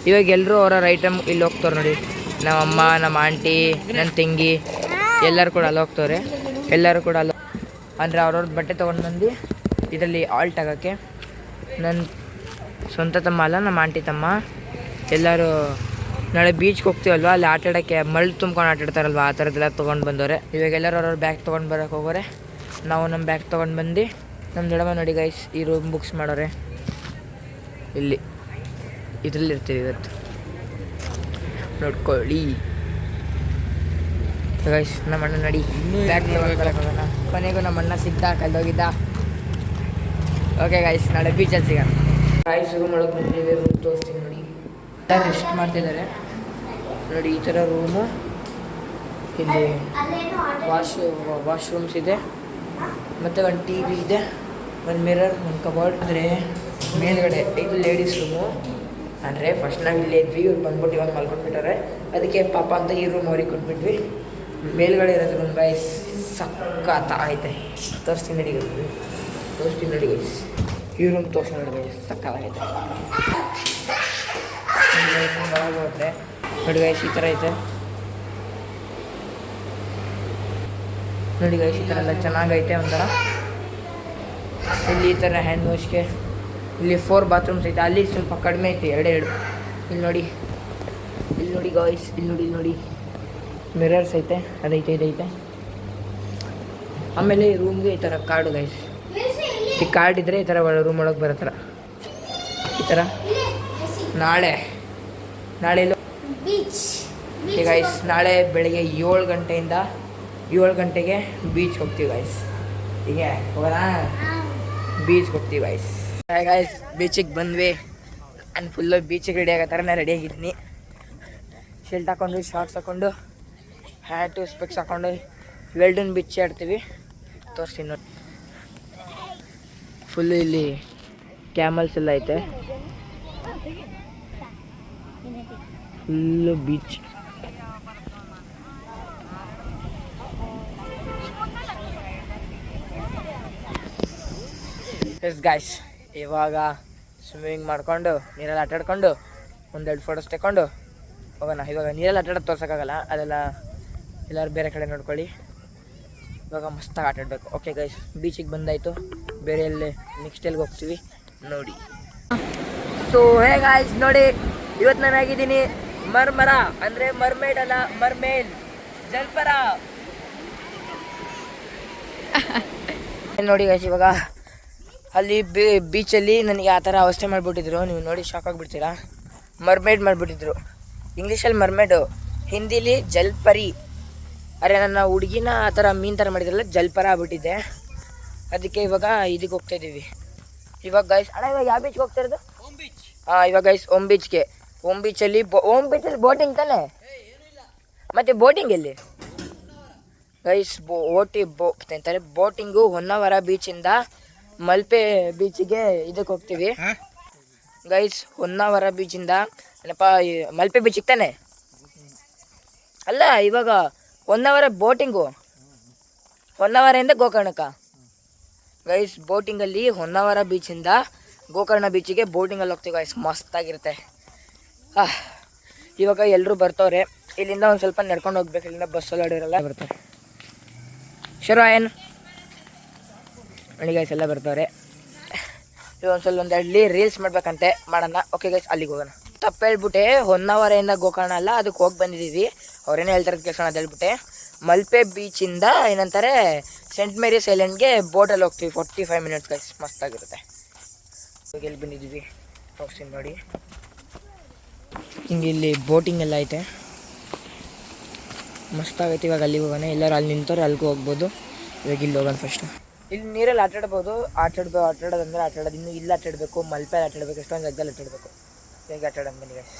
ಇವಾಗ ಎಲ್ಲರೂ ಅವರವ್ರ ಐಟಮ್ ಇಲ್ಲಿ ಹೋಗ್ತವ್ರೆ ನೋಡಿ. ನಮ್ಮ ಅಮ್ಮ, ನಮ್ಮ ಆಂಟಿ, ನನ್ನ ತಂಗಿ ಎಲ್ಲರೂ ಕೂಡ ಅಲ್ಲಿ ಹೋಗ್ತವ್ರೆ. ಎಲ್ಲರೂ ಕೂಡ ಅಲ್ಲಿ ಅಂದರೆ ಅವ್ರವ್ರದ್ದು ಬಟ್ಟೆ ತೊಗೊಂಡು ಬಂದು ಇದರಲ್ಲಿ ಆಲ್ಟ್ ಆಗೋಕ್ಕೆ. ನನ್ನ ಸ್ವಂತ ತಮ್ಮ ಅಲ್ಲ, ನಮ್ಮ ಆಂಟಿ ತಮ್ಮ ಎಲ್ಲರೂ ನಾಳೆ ಬೀಚ್ಗೆ ಹೋಗ್ತೀವಲ್ವ, ಅಲ್ಲಿ ಆಟ ಆಡೋಕ್ಕೆ ಮಳ್ಳು ತುಂಬ್ಕೊಂಡು ಆಟ ಆಡ್ತಾರಲ್ವ, ಆ ಥರದ್ದೆಲ್ಲ ತೊಗೊಂಡು ಬಂದವ್ರೆ. ಇವಾಗ ಎಲ್ಲರೂ ಅವ್ರವ್ರ ಬ್ಯಾಗ್ ತೊಗೊಂಡು ಬರೋಕ್ಕೆ ಹೋಗೋರೆ. ನಾವು ನಮ್ಮ ಬ್ಯಾಗ್ ತೊಗೊಂಡು ಬಂದು ನಮ್ಮ ದೊಡ್ಡಮ್ಮ ನೋಡಿ ಗೈಸ್ ಈ ರೂಮ್ ಬುಕ್ಸ್ ಮಾಡೋರೆ. ಇದರಲ್ಲಿ ಇರ್ತೀವಿ ಇವತ್ತು, ನೋಡ್ಕೊಳ್ಳಿ ಗೈಸ್. ನಮ್ಮ ಅಣ್ಣ ನೋಡಿ ಬ್ಯಾಗ್ ಹೋಗೋಣ. ಕೊನೆಗೂ ನಮ್ಮ ಅಣ್ಣ ಸಿಗ್ದ, ಕಲ್ದೋಗಿದ್ದ. ಓಕೆ ಗೈಸ್, ನಾಳೆ ಬೀಚಲ್ಲಿ ಸಿಗೋಣ. ಗೈಸ್ ರೂಮ್ ಒಳಗೆ ಬಂದಿದ್ದೀವಿ. ರೂಮ್ ತೋರಿಸ್ತೀನಿ ನೋಡಿ. ರೆಸ್ಟ್ ಮಾಡ್ತಿದ್ದಾರೆ ನೋಡಿ. ಈ ಥರ ರೂಮು. ಇಲ್ಲಿ ವಾಶ್ರೂಮ್ಸ್ ಇದೆ, ಮತ್ತು ಒಂದು ಟಿ ವಿ ಇದೆ, ಒಂದು ಮಿರರ್, ಒಂದು ಕಬೋರ್ಡ್. ಅಂದರೆ ಮೇಲ್ಗಡೆ ಇದು ಲೇಡೀಸ್ ರೂಮು. ಅಂದರೆ ಫಸ್ಟ್ ನಾವು ಇಲ್ಲೇ ಇದ್ವಿ, ಇವ್ರು ಬಂದ್ಬಿಟ್ಟು ಇವಾಗ ಮಲ್ಕೊಂಡ್ಬಿಟ್ಟಾರೆ. ಅದಕ್ಕೆ ಪಾಪ ಅಂತ ಈ ರೂಮ್ ಅವ್ರಿಗೆ ಕೊಟ್ಬಿಟ್ವಿ. ಮೇಲ್ಗಡೆ ಇರೋದು ರೂಮ್ ಗೈಸ್ ಸಕ್ಕತ್ತಾಗೈತೆ. ತೋರಿಸ್ತೀನಿ ನೋಡಿ ಗೈಸ್. ಈ ರೂಮ್ ತೋರಿಸ್ತೀನಿ ನೋಡಿ ಗೈಸ್, ಸಕ್ಕತ್ತಾಗೈತೆ. ಒಳಗೆ ಹೋದ್ರೆ ನೋಡಿ ಗೈಸ್ ಈ ಥರ ಐತೆ ನೋಡಿ ಗೈಸ್. ಈ ಥರ ಎಲ್ಲ ಚೆನ್ನಾಗೈತೆ ಒಂಥರ. ಇಲ್ಲಿ ಈ ಥರ ಹ್ಯಾಂಡ್ ವಾಶ್ಗೆ ಇಲ್ಲಿ 4 ಬಾತ್ರೂಮ್ಸ್ ಐತೆ. ಅಲ್ಲಿ ಸ್ವಲ್ಪ ಕಡಿಮೆ ಐತೆ, 2 ಇಲ್ಲಿ ನೋಡಿ ಗಾಯ್ಸ್. ಇಲ್ಲಿ ನೋಡಿ ಮಿರರ್ಸ್ ಐತೆ, ಅದೈತೆ ಇದೈತೆ. ಆಮೇಲೆ ಈ ರೂಮ್ಗೆ ಈ ಥರ ಕಾರ್ಡು ಗೈಸ್. ಈ ಕಾರ್ಡ್ ಇದ್ದರೆ ಈ ಥರ ರೂಮ್ ಒಳಗೆ ಬರೋ ಥರ ಈ ಥರ. ನಾಳೆ ಬೀಚ್ ಗೈಸ್. ನಾಳೆ ಬೆಳಗ್ಗೆ 7 ಗಂಟೆಗೆ ಬೀಚ್ ಹೋಗ್ತೀವಿ ಗೈಸ್. ಹೀಗೆ ಹೋಗೋಣ, ಬೀಚ್ಗೆ ಹೋಗ್ತೀವಿ ಗೈಸ್. ಬೀಚಿಗೆ ಬಂದ್ವಿ. ನಾನು ಫುಲ್ಲು ಬೀಚಿಗೆ ರೆಡಿ ಆಗೋ ಥರನೇ ರೆಡಿ ಆಗಿದ್ದೀನಿ. ಶರ್ಟ್ ಹಾಕ್ಕೊಂಡು, ಶಾರ್ಟ್ಸ್ ಹಾಕ್ಕೊಂಡು, ಹ್ಯಾಟು ಸ್ಪೆಕ್ಸ್ ಹಾಕ್ಕೊಂಡು ವೆಲ್ಡನ್ ಬೀಚ್ ಆಡ್ತೀವಿ. ತೋರಿಸ್ತೀನಿ ನೋಡಿ. ಫುಲ್ಲು ಇಲ್ಲಿ ಕ್ಯಾಮಲ್ಸ್ ಎಲ್ಲ ಐತೆ. Full beach. ಎಸ್ ಗಾಯ್ಸ್, ಇವಾಗ ಸ್ವಿಮ್ಮಿಂಗ್ ಮಾಡ್ಕೊಂಡು ನೀರಲ್ಲಿ ಆಟಾಡ್ಕೊಂಡು 1-2 ಫೋಟೋಸ್ ತಗೊಂಡು ಹೋಗೋಣ. ಇವಾಗ ನೀರಲ್ಲಿ ಆಟಾಡೋದು ತೋರ್ಸೋಕ್ಕಾಗಲ್ಲ, ಅದೆಲ್ಲ ಎಲ್ಲರೂ ಬೇರೆ ಕಡೆ ನೋಡ್ಕೊಳ್ಳಿ. ಇವಾಗ ಮಸ್ತಾಗಿ ಆಟಾಡಬೇಕು. ಓಕೆ ಗೈಸ್, ಬೀಚಿಗೆ ಬಂದಾಯಿತು. ಬೇರೆ ಎಲ್ಲಿ ನೆಕ್ಸ್ಟ್ ಎಲ್ಲಿಗೆ ಹೋಗ್ತೀವಿ ನೋಡಿ. ಸೊ ಹೇ ಗಾಯ್ಸ್ ನೋಡಿ, ಇವತ್ತು ನಾನು ಆಗಿದ್ದೀನಿ ಮರ್ಮರ, ಅಂದರೆ ಮರ್ಮೇಡ್ ಅಲ್ಲ, ಮರ್ಮೇಲ್, ಜಲ್ಪರ. ನೋಡಿ ಗೈಸ್, ಇವಾಗ ಅಲ್ಲಿ ಬೀಚಲ್ಲಿ ನನಗೆ ಆ ಥರ ಅವಸ್ಥೆ ಮಾಡಿಬಿಟ್ಟಿದ್ರು. ನೀವು ನೋಡಿ ಶಾಕ್ ಆಗಿಬಿಡ್ತೀರಾ. ಮರ್ಮೇಡ್ ಮಾಡಿಬಿಟ್ಟಿದ್ರು. ಇಂಗ್ಲೀಷಲ್ಲಿ ಮರ್ಮೇಡು, ಹಿಂದಿಲಿ ಜಲ್ಪರಿ. ಅರೆ ನನ್ನ ಹುಡುಗಿನ ಆ ಥರ ಮೀನು ಥರ ಮಾಡಿದ್ರಲ್ಲ, ಜಲ್ಪರ ಆಗ್ಬಿಟ್ಟಿದ್ದೆ. ಅದಕ್ಕೆ ಇವಾಗ ಇದಕ್ಕೆ ಹೋಗ್ತಾಯಿದ್ದೀವಿ. ಇವಾಗ ಗೈಸ್ ಅಣ್ಣ ಇವಾಗ ಯಾವ ಬೀಚ್ಗೆ ಹೋಗ್ತಾ ಇರೋದು? ಇವಾಗ ಗೈಸ್ ಓಮ್ ಬೀಚ್ಗೆ. ಓಮ್ ಬೀಚಲ್ಲಿ ಬೋಟಿಂಗ್ ತಾನೆ? ಮತ್ತು ಬೋಟಿಂಗ್ ಎಲ್ಲಿ ಗೈಸ್? ಅಂತಾರೆ ಬೋಟಿಂಗು ಹೊನ್ನಾವರ ಬೀಚಿಂದ ಮಲ್ಪೆ ಬೀಚಿಗೆ ಇದಕ್ಕೆ ಹೋಗ್ತೀವಿ ಗೈಸ್. ಹೊನ್ನಾವರ ಬೀಚಿಂದ ಏನಪ್ಪ ಮಲ್ಪೆ ಬೀಚಿಗೆ ತಾನೆ? ಅಲ್ಲ, ಇವಾಗ ಹೊನ್ನಾವರ ಬೋಟಿಂಗು, ಹೊನ್ನಾವರದಿಂದ ಗೋಕರ್ಣಕ್ಕ ಗೈಸ್. ಬೋಟಿಂಗಲ್ಲಿ ಹೊನ್ನಾವರ ಬೀಚಿಂದ ಗೋಕರ್ಣ ಬೀಚಿಗೆ ಬೋಟಿಂಗಲ್ಲಿ ಹೋಗ್ತೀವಿ ಗೈಸ್. ಮಸ್ತಾಗಿರುತ್ತೆ. ಇವಾಗ ಎಲ್ಲರೂ ಬರ್ತವ್ರೆ. ಇಲ್ಲಿಂದ ಒಂದು ಸ್ವಲ್ಪ ನಡ್ಕೊಂಡು ಹೋಗ್ಬೇಕು. ಇಲ್ಲಿಂದ ಬಸ್ಸಲ್ಲಿ ಆಡಿರೋಲ್ಲ ಬರ್ತಾರೆ. ಶರ್ವಾಯನ್ ಗೈಸ್ ಎಲ್ಲ ಬರ್ತಾರೆ. ಒಂದೆರಡು ರೀಲ್ಸ್ ಮಾಡ್ಬೇಕಂತೆ, ಮಾಡೋಣ. ಓಕೆ ಗೈಸ್, ಅಲ್ಲಿಗೆ ಹೋಗೋಣ. ತಪ್ಪು ಹೇಳ್ಬಿಟ್ಟೆ, ಹೊನ್ನಾವರೆಯಿಂದ ಗೋಕರ್ಣ ಅಲ್ಲ, ಅದಕ್ಕೆ ಹೋಗಿ ಬಂದಿದ್ದೀವಿ. ಅವ್ರೇನೇ ಹೇಳ್ತಾರೆ ಕೇಳ್ಸೋಣ ಅಂತ ಹೇಳ್ಬಿಟ್ಟೆ. ಮಲ್ಪೆ ಬೀಚಿಂದ ಏನಂತಾರೆ ಸೆಂಟ್ ಮೇರೀಸ್ ಐಲ್ಯಾಂಡ್ಗೆ ಬೋಟಲ್ಲಿ ಹೋಗ್ತೀವಿ. 45 ಮಿನಿಟ್ಸ್ ಗೈಸ್, ಮಸ್ತಾಗಿರುತ್ತೆ. ಇವಾಗ ಎಲ್ಲಿ ಬಂದಿದ್ದೀವಿ ತೋರಿಸ್ತೀನಿ ನೋಡಿ. ಹಿಂಗೆ ಇಲ್ಲಿ ಬೋಟಿಂಗ್ ಎಲ್ಲ ಐತೆ, ಮಸ್ತಾಗೈತೆ. ಇವಾಗ ಅಲ್ಲಿಗೆ ಹೋಗೋಣ. ಎಲ್ಲರೂ ಅಲ್ಲಿ ನಿಂತವ್ರೆ, ಅಲ್ಲಿಗೂ ಹೋಗ್ಬೋದು. ಇವಾಗ ಇಲ್ಲಿ ಹೋಗೋಣ ಫಸ್ಟು. ಇಲ್ಲಿ ನೀರಲ್ಲಿ ಆಟಾಡ್ಬೋದು. ಆಟಾಡೋದಂದ್ರೆ ಆಟಾಡೋದು. ಇನ್ನು ಇಲ್ಲಿ ಆಟಾಡಬೇಕು, ಮಲ್ಪೆ ಆಟಾಡಬೇಕು, ಎಷ್ಟೊಂದು ಜಾಗದಲ್ಲಿ ಆಟಾಡಬೇಕು. ಹೇಗೆ ಆಟಾಡೋಣ ಬನ್ನಿ ಗೈಸ್.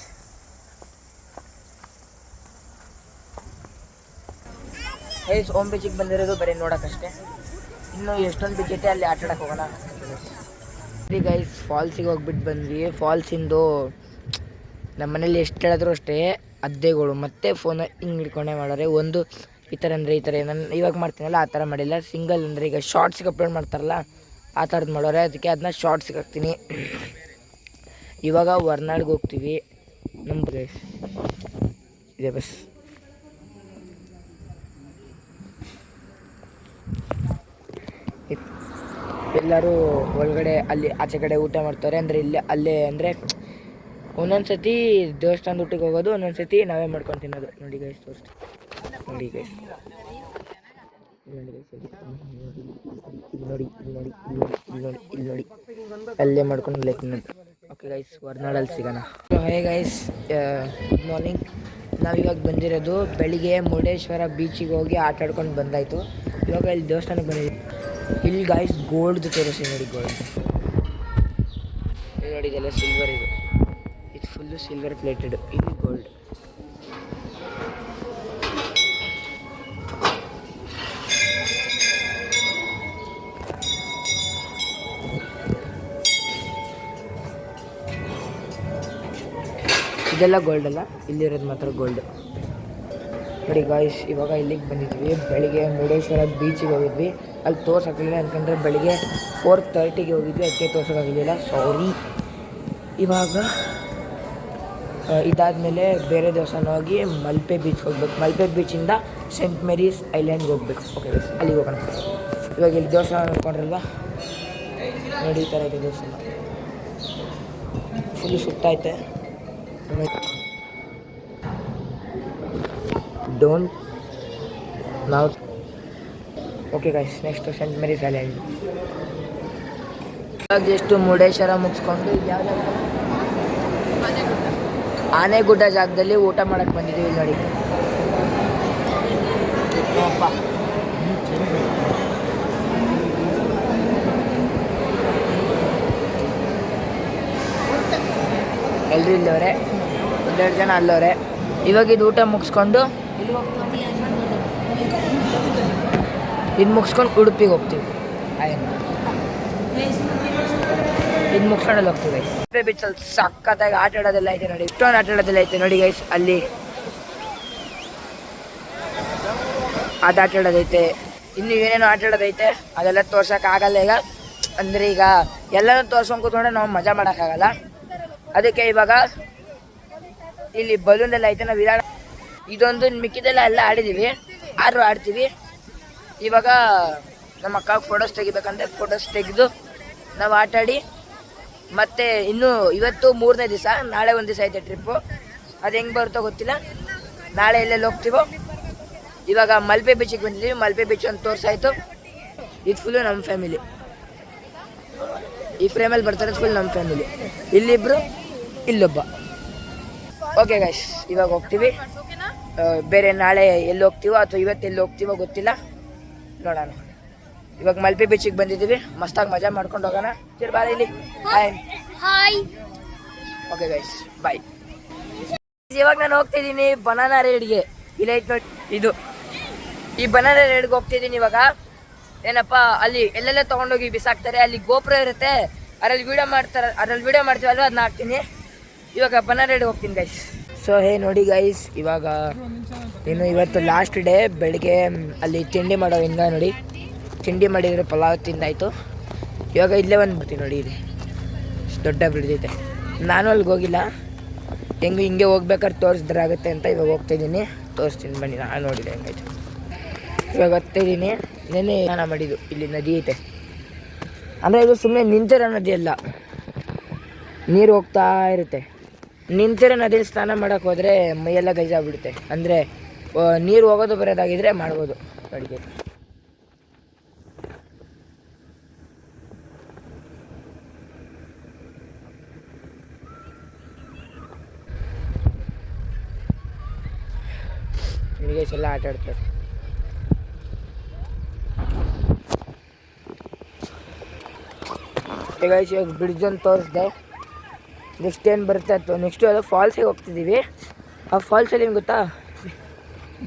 ಗೈಸ್ ಓಮ್ ಬೀಚಿಗೆ ಬಂದಿರೋದು ಬರೀ ನೋಡೋಕ್ಕಷ್ಟೇ. ಇನ್ನು ಎಷ್ಟೊಂದು ಬೀಚ್ ಐತೆ ಅಲ್ಲಿ ಆಟ ಆಡಕ್ಕೆ ಹೋಗೋಣ. ಗೈಸ್ ಫಾಲ್ಸಿಗೆ ಹೋಗ್ಬಿಟ್ಟು ಬಂದ್ವಿ. ಫಾಲ್ಸಿಂದು ನಮ್ಮ ಮನೇಲಿ ಎಷ್ಟು ಹೇಳಿದ್ರು ಅಷ್ಟೇ ಅದ್ದೆಗಳು ಮತ್ತೆ ಫೋನ್ ಹಿಂಗೆ ಹಿಡ್ಕೊಂಡೆ ಮಾಡೋರೆ. ಒಂದು ಈ ಥರ ಅಂದರೆ ಈ ಥರ ನಾನು ಇವಾಗ ಮಾಡ್ತೀನಲ್ಲ ಆ ಥರ ಮಾಡಿಲ್ಲ. ಸಿಂಗಲ್ ಅಂದರೆ ಈಗ ಶಾರ್ಟ್ಸಿಗೆ ಅಪ್ಲೋಡ್ ಮಾಡ್ತಾರಲ್ಲ ಆ ಥರದ್ದು ಮಾಡೋರೆ. ಅದಕ್ಕೆ ಅದನ್ನ ಶಾರ್ಟ್ಸಿಗೆ ಹಾಕ್ತೀನಿ. ಇವಾಗ ಹೊರ್ನಾಡ್ಗೆ ಹೋಗ್ತೀವಿ. ನಮ್ಮ ಗೈಸ್ ಇದೆ ಬಸ್. ಎಲ್ಲರೂ ಒಳಗಡೆ ಅಲ್ಲಿ ಆಚೆ ಕಡೆ ಊಟ ಮಾಡ್ತಾರೆ. ಅಂದರೆ ಇಲ್ಲೇ ಅಲ್ಲೇ ಅಂದರೆ ಒಂದೊಂದು ಸತಿ ದೇವಸ್ಥಾನದ ಊಟಕ್ಕೆ ಹೋಗೋದು, ಒಂದೊಂದು ಸತಿ ನಾವೇ ಮಾಡ್ಕೊಂಡು ತಿನ್ನೋದು. ನೋಡಿ ಗೈಸ್ ತೋರಿಸ್ತೀವಿ. ನೋಡಿ ಗೈಸ್ ಇಲ್ಲಿ ನೋಡಿ ಅಲ್ಲೇ ಮಾಡ್ಕೊಂಡು ಇಲ್ಲೇ ತಿನ್ನೋದು. ಓಕೆ ಗೈಸ್ ಹೊರ್ನಾಡಲ್ಲಿ ಸಿಗೋಣ. Hey guys good morning. ನಾವಿವಾಗ ಬಂದಿರೋದು ಬೆಳಿಗ್ಗೆ ಮುರುಡೇಶ್ವರ ಬೀಚಿಗೆ ಹೋಗಿ ಆಟ ಆಡ್ಕೊಂಡು ಬಂದಾಯಿತು. ಇವಾಗ ಇಲ್ಲಿ ದೇವಸ್ಥಾನಕ್ಕೆ ಬಂದಿದ್ದೀವಿ. ಇಲ್ಲಿ ಗೈಸ್ ಗೋಲ್ಡ್ದು ತೋರಿಸಿ ನೋಡಿ. ಗೋಲ್ಡ್ ನೋಡಿ ಇದೆಲ್ಲ ಸಿಲ್ವರ್. ಇದು ಫುಲ್ಲು ಸಿಲ್ವರ್ ಪ್ಲೇಟೆಡ್. ಇದು ಗೋಲ್ಡ್. ಇದೆಲ್ಲ ಗೋಲ್ಡ್ ಅಲ್ಲ, ಇಲ್ಲಿರೋದು ಮಾತ್ರ ಗೋಲ್ಡ್. ನೋಡಿ ಗಾಯ್ಸ್ ಇವಾಗ ಇಲ್ಲಿಗೆ ಬಂದಿದ್ವಿ. ಬೆಳಿಗ್ಗೆ ಮುರುಡೇಶ್ವರ ಬೀಚಿಗೆ ಹೋಗಿದ್ವಿ. ಅಲ್ಲಿ ತೋರ್ಸೋಕ್ಕಾಗಲಿಲ್ಲ ಯಾಕಂದರೆ ಬೆಳಿಗ್ಗೆ 4:30ಗೆ ಹೋಗಿದ್ವಿ. ಅದಕ್ಕೆ ತೋರ್ಸೋಕ್ಕಾಗಲಿಲ್ಲ, ಸಾರಿ. ಇವಾಗ ಇದಾದಮೇಲೆ ಬೇರೆ ದೇವಸ್ಥಾನ ಹೋಗಿ ಮಲ್ಪೆ ಬೀಚ್ ಹೋಗ್ಬೇಕು. ಮಲ್ಪೆ ಬೀಚಿಂದ ಸೆಂಟ್ ಮೇರೀಸ್ ಐಲ್ಯಾಂಡ್ಗೆ ಹೋಗ್ಬೇಕು. ಓಕೆ ಗೈಸ್ ಅಲ್ಲಿಗೆ ಹೋಗೋಣ. ಇವಾಗ ಇಲ್ಲಿ ದೇವಸ್ಥಾನ ನೋಡ್ಕೊಂಡ್ರಲ್ವ, ನೋಡಿ ಈ ಥರ ಇದೆ ದೇವಸ್ಥಾನ. ಫುಲ್ಲು ಸುತ್ತೈತೆ. ಡೋಂಟ್ ನಾವು okay guys next saint Mary's island. ಇವಾಗ ಜಸ್ಟ್ ಮುರುಡೇಶ್ವರ ಮುಗಿಸ್ಕೊಂಡು ಆನೆಗುಡ್ಡ ಜಾಗದಲ್ಲಿ ಊಟ ಮಾಡಕ್ಕೆ ಬಂದಿದ್ದೀವಿ. ನೋಡಿ ಎಲ್ಲರೂ ಇಲ್ಲವ್ರೆ, ಒಂದೆರಡು ಜನ ಅಲ್ಲವ್ರೆ. ಇವಾಗ ಇದು ಊಟ ಮುಗಿಸ್ಕೊಂಡು ಇದು ಮುಗಿಸ್ಕೊಂಡು ಉಡುಪಿಗೆ ಹೋಗ್ತೀವಿ. ಇದು ಮುಗಿಸ್ಕೊಂಡು ಅಲ್ಲಿ ಹೋಗ್ತೀವಿ ಗೈಸ್. ಮಲ್ಪೆ ಬೀಚಲ್ಲಿ ಸಕ್ಕತ್ತಾಗಿ ಆಟ ಆಡೋದೆಲ್ಲ ಐತೆ ನೋಡಿ. ಇಷ್ಟೊಂದು ಆಟ ಆಡೋದೆಲ್ಲ ಐತೆ ನೋಡಿ ಗೈಸ್. ಅಲ್ಲಿ ಅದು ಆಟ ಆಡೋದೈತೆ, ಇನ್ನು ಏನೇನೋ ಆಟ ಆಡೋದೈತೆ. ಅದೆಲ್ಲ ತೋರ್ಸೋಕ್ಕಾಗಲ್ಲ ಈಗ. ಅಂದರೆ ಈಗ ಎಲ್ಲನೂ ತೋರ್ಸ್ಕೊಂಡು ಕೂತ್ಕೊಂಡ್ರೆ ನಾವು ಮಜಾ ಮಾಡೋಕ್ಕಾಗಲ್ಲ. ಅದಕ್ಕೆ ಇವಾಗ ಇಲ್ಲಿ ಬಲೂನೆಲ್ಲ ಐತೆ. ನಾವು ಇದೊಂದು ಮಿಕ್ಕಿದೆಲ್ಲ ಎಲ್ಲ ಆಡಿದ್ದೀವಿ, ಆದರೂ ಆಡ್ತೀವಿ. ಇವಾಗ ನಮ್ಮ ಅಕ್ಕ ಫೋಟೋಸ್ ತೆಗಿಬೇಕಂದ್ರೆ ಫೋಟೋಸ್ ತೆಗೆದು ನಾವು ಆಟಾಡಿ ಮತ್ತು ಇನ್ನೂ ಇವತ್ತು 3ನೇ ದಿವಸ. ನಾಳೆ ಒಂದು ದಿವಸ ಐತೆ ಟ್ರಿಪ್ಪು. ಅದು ಹೆಂಗೆ ಬರುತ್ತೋ ಗೊತ್ತಿಲ್ಲ. ನಾಳೆ ಎಲ್ಲೆಲ್ಲಿ ಹೋಗ್ತೀವೋ. ಇವಾಗ ಮಲ್ಪೆ ಬೀಚಿಗೆ ಬಂದಿದ್ದೀವಿ. ಮಲ್ಪೆ ಬೀಚ್ ಒಂದು ತೋರಿಸಾಯ್ತು. ಇದು ಫುಲ್ಲು ನಮ್ಮ ಫ್ಯಾಮಿಲಿ. ಈ ಫ್ರೇಮಲ್ಲಿ ಬರ್ತಾರೆ ಫುಲ್ ನಮ್ಮ ಫ್ಯಾಮಿಲಿ. ಇಲ್ಲಿಬ್ಬರು, ಇಲ್ಲೊಬ್ಬ. ಓಕೆ ಗೈಸ್ ಇವಾಗ ಹೋಗ್ತೀವಿ. ಬೇರೆ ನಾಳೆ ಎಲ್ಲಿ ಹೋಗ್ತೀವೋ ಅಥವಾ ಇವತ್ತು ಎಲ್ಲಿ ಹೋಗ್ತೀವೋ ಗೊತ್ತಿಲ್ಲ, ನೋಡೋಣ. ಇವಾಗ ಮಲ್ಪೆ ಬೀಚಿಗೆ ಬಂದಿದ್ದೀವಿ. ಮಸ್ತಾಗಿ ಮಜಾ ಮಾಡ್ಕೊಂಡು ಹೋಗೋಣ. ಸರಿ ಬಾಯ್. ಇಲ್ಲಿ ಹಾಯ್. ಓಕೆ ಗೈಸ್ ಬಾಯ್. ಇವಾಗ ನಾನು ಹೋಗ್ತಿದ್ದೀನಿ ಬನಾನಾ ರೈಡ್ಗೆ. ಇಲ್ಲ ಐತೆ ನೋಡಿ ಇದು. ಈ ಬನಾನಾ ರೈಡ್ಗೆ ಹೋಗ್ತಿದ್ದೀನಿ ಇವಾಗ. ಏನಪ್ಪ ಅಲ್ಲಿ ಎಲ್ಲೆಲ್ಲ ತೊಗೊಂಡೋಗಿ ಬಿಸಾಕ್ತಾರೆ. ಅಲ್ಲಿ ಗೋಪುರ ಇರುತ್ತೆ, ಅದ್ರಲ್ಲಿ ವೀಡಿಯೋ ಮಾಡ್ತೀವಲ್ವ, ಅದನ್ನ ಹಾಕ್ತೀನಿ. ಇವಾಗ ಬನಾನಾ ರೈಡ್ಗೆ ಹೋಗ್ತೀನಿ ಗೈಸ್. ಸೊ ಹೇ ನೋಡಿ ಗೈಸ್ ಇವಾಗ ಇನ್ನು ಇವತ್ತು ಲಾಸ್ಟ್ ಡೇ. ಬೆಳಿಗ್ಗೆ ಅಲ್ಲಿ ತಿಂಡಿ ಮಾಡೋ ಹಿಂಗ ನೋಡಿ, ತಿಂಡಿ ಮಾಡಿದರೆ ಪಲಾವ್ ತಿಂದಾಯಿತು. ಇವಾಗ ಇಲ್ಲೇ ಒಂದು ಬರ್ತೀನಿ ನೋಡಿ, ಇಲ್ಲಿ ದೊಡ್ಡ ಬಿಡ್ದೈತೆ. ನಾನು ಅಲ್ಲಿಗೆ ಹೋಗಿಲ್ಲ, ಹಿಂಗೆ ಹೋಗ್ಬೇಕಾದ್ರೆ ತೋರಿಸಿದ್ರೆ ಆಗುತ್ತೆ ಅಂತ ಇವಾಗ ಹೋಗ್ತಾಯಿದ್ದೀನಿ. ತೋರಿಸ್ತೀನಿ ಬನ್ನಿ. ನಾನು ನೋಡಿದೆ ಹೆಂಗಾಯ್ತು. ಇವಾಗ ಹೋಗ್ತಾಯಿದ್ದೀನಿ. ನೆನ್ನೆ ಸ್ನಾನ ಮಾಡಿದ್ದು. ಇಲ್ಲಿ ನದಿ ಐತೆ, ಅಂದರೆ ಇದು ಸುಮ್ಮನೆ ನಿಂತಿರೋ ನದಿ ಅಲ್ಲ, ನೀರು ಹೋಗ್ತಾ ಇರುತ್ತೆ. ನಿಂತಿರೋ ನದಿಯಲ್ಲಿ ಸ್ನಾನ ಮಾಡೋಕ್ಕೆ ಹೋದರೆ ಮೈಯೆಲ್ಲ ಗೈಜಾಗ್ಬಿಡುತ್ತೆ. ಅಂದರೆ ನೀರು ಹೋಗೋದು ಬರೋದಾಗಿದ್ದರೆ ಮಾಡ್ಬೋದು. ಅಡುಗೆ ನಿಮಗೆ ಎಲ್ಲ ಆಟ ಆಡ್ತಾರೆ. ಈಗ ಬ್ರಿಡ್ಜ್ ಅಂತ ತೋರಿಸ್ದೆ. ನೆಕ್ಸ್ಟ್ ಏನು ಬರುತ್ತೆ ಅಥವಾ ನೆಕ್ಸ್ಟು ಅದು ಫಾಲ್ಸಿಗೆ ಹೋಗ್ತಿದ್ದೀವಿ. ಆ ಫಾಲ್ಸಲ್ಲಿ ಏನು ಗೊತ್ತಾ,